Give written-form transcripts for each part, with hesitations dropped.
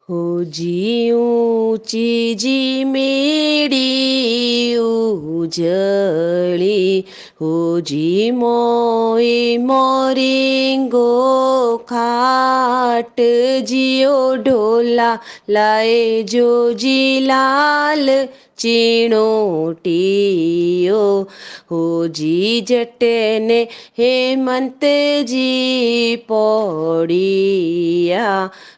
हो जी ऊंची जी मेड़ी उजड़ी हो जी मोई मोरिंगो खाट जियो ढोला लाए जो जी लाल चीणोटियो हो जी जटने हेमंत जी पौड़िया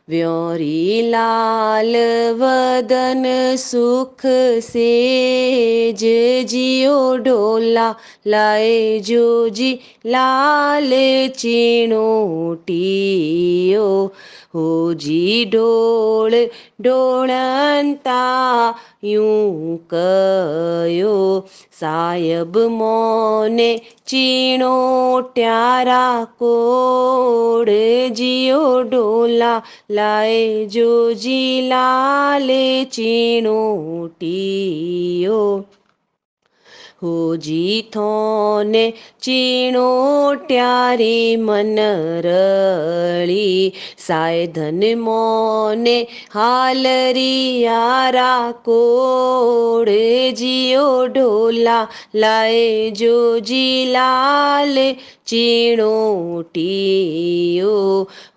व्योरी लाल वदन सुख सेज जियो ढोला लाए जो जी लाल चीणोटियो हो जी ढोल ढोळंता यूं कयो सायब मोने चीणो ट्यारा कोड जियो ढोला लाए जो जी लाल चीणोटियो हो जी थोने चीणो ट्यारी मन रली साय धन मोने हालरियारा कोड जियो ढोला लाए जो जी लाल चीणोटियो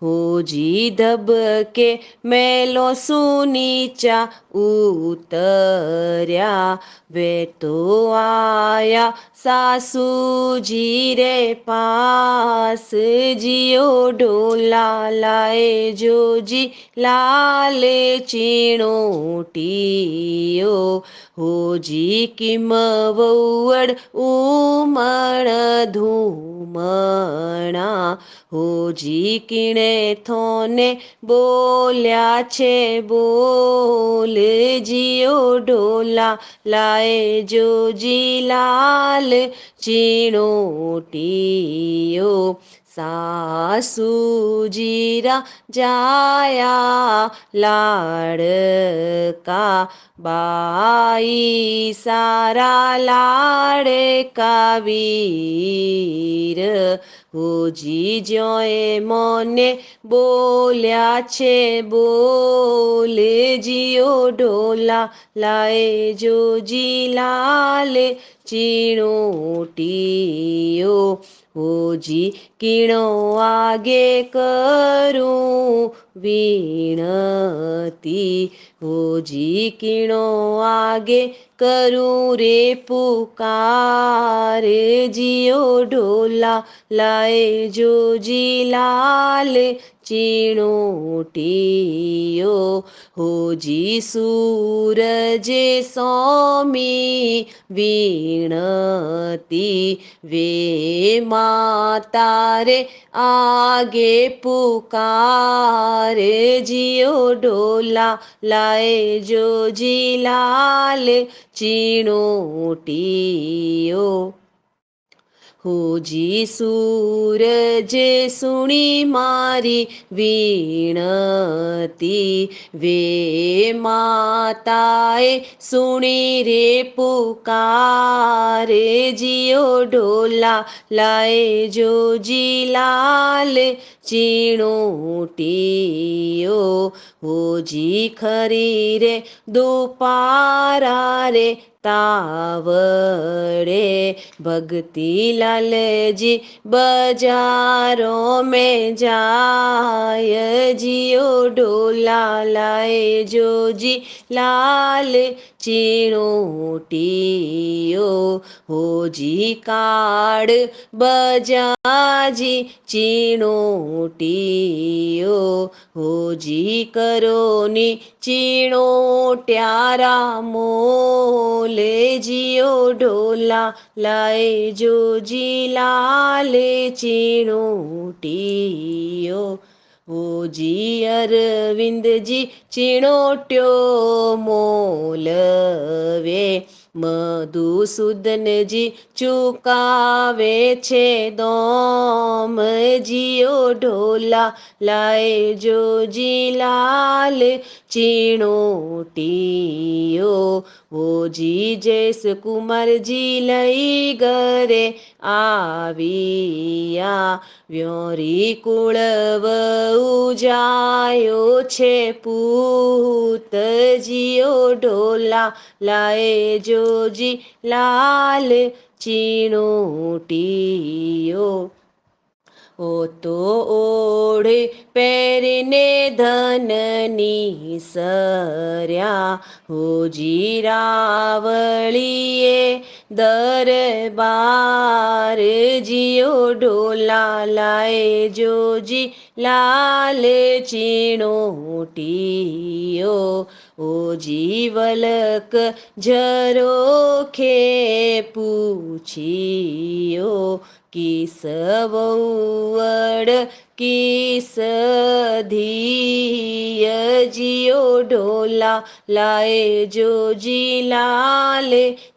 हो जी दब के मेलो सुनीचा उतर्या वे तो आया सासू जी रे पास जियो ढोला लाए जो जी लाल चीणोटियो हो जी किम वौवड उमण धूमणा हो जी किणे થોને બોલ્યા છે બોલ જીઓ ઢોલા લાए जो जी लाल चीणोटियो सासू जीरा जाया लाड़का बाई सारा लाड़का वीर हो जी जोए मोने बोल्या छे बोल जियो ढोला लाए जो जी लाल चीणोटियो हो जी किणो आगे करूं वीणती हो जी किणो आगे करूं रे पुकार जियो ढोला लाए जो जी लाल चीणोटियो हो जी सूरजे सोमी वीणती वे माता रे आगे पुकार जियो ढोला लाए जो जी लाल चीणोटियो हो जी सूरज सुणी मारी वीणती वे माताए सुणी रे पुकार जियो ढोला लाए जो जी लाल चीणोटियो हो जी खरी रे दुपारा रे तावड़े भक्ति लाल जी बाजारों में जाय जियो ढोला लाए जो जी लाल चीणोटियो हो जी काड़ बजाजी चीणोटियो हो जी करोनी चीणो ट्यारा मोले जियो ढोला लाए जो जी लाल चीणोटियो हो जी अरविंद जी चीणोट्यो मोलवे મધુસૂદનજી ચુકાવે છે દોમ જીઓ ઢોલા લાય જોજી લાલ ચીણોટીઓ ઓજી જૈસ કુમારજી લઈ ઘરે આવ્યા વ્યોરી કુળવ ઉજાયો છે પૂત જીઓ ઢોલા લાય જોજી લાલ ચીણોટીઓ ઓ તો ઓઢે પહેરીને ધનની સર્યા હોજી રાવળીએ દરબાર જીઓ ઢોલા લાય જોજી લાલ ચીણોટીઓ ઓજી વલક ઝરોખે પૂછ્યો કિસ વૌવડ કિસ ધીય જીઓ ઢોલા લાય જોજી લાલ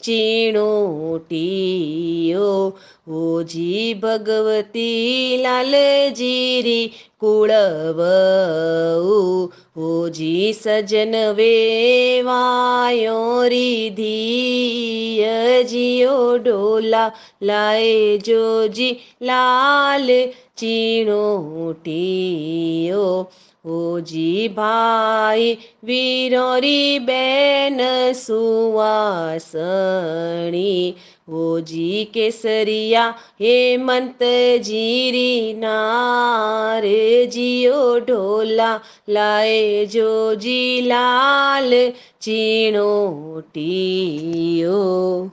ચીણોટીઓ ઓજી ભગવતી લાલજીરી કુળવઉ ઓજી સજન વેવાયો રીધિય જીઓ ઢોલા લાય જોજી લાલ ચીણોટીઓ ઓજી ભાઈ વીરોરી બેન સુવાસણી ઓજી કેસરિયા હેમંત જીરી નાર જીઓ ઢોલા લાય જોજી લાલ ચીણોટીઓ।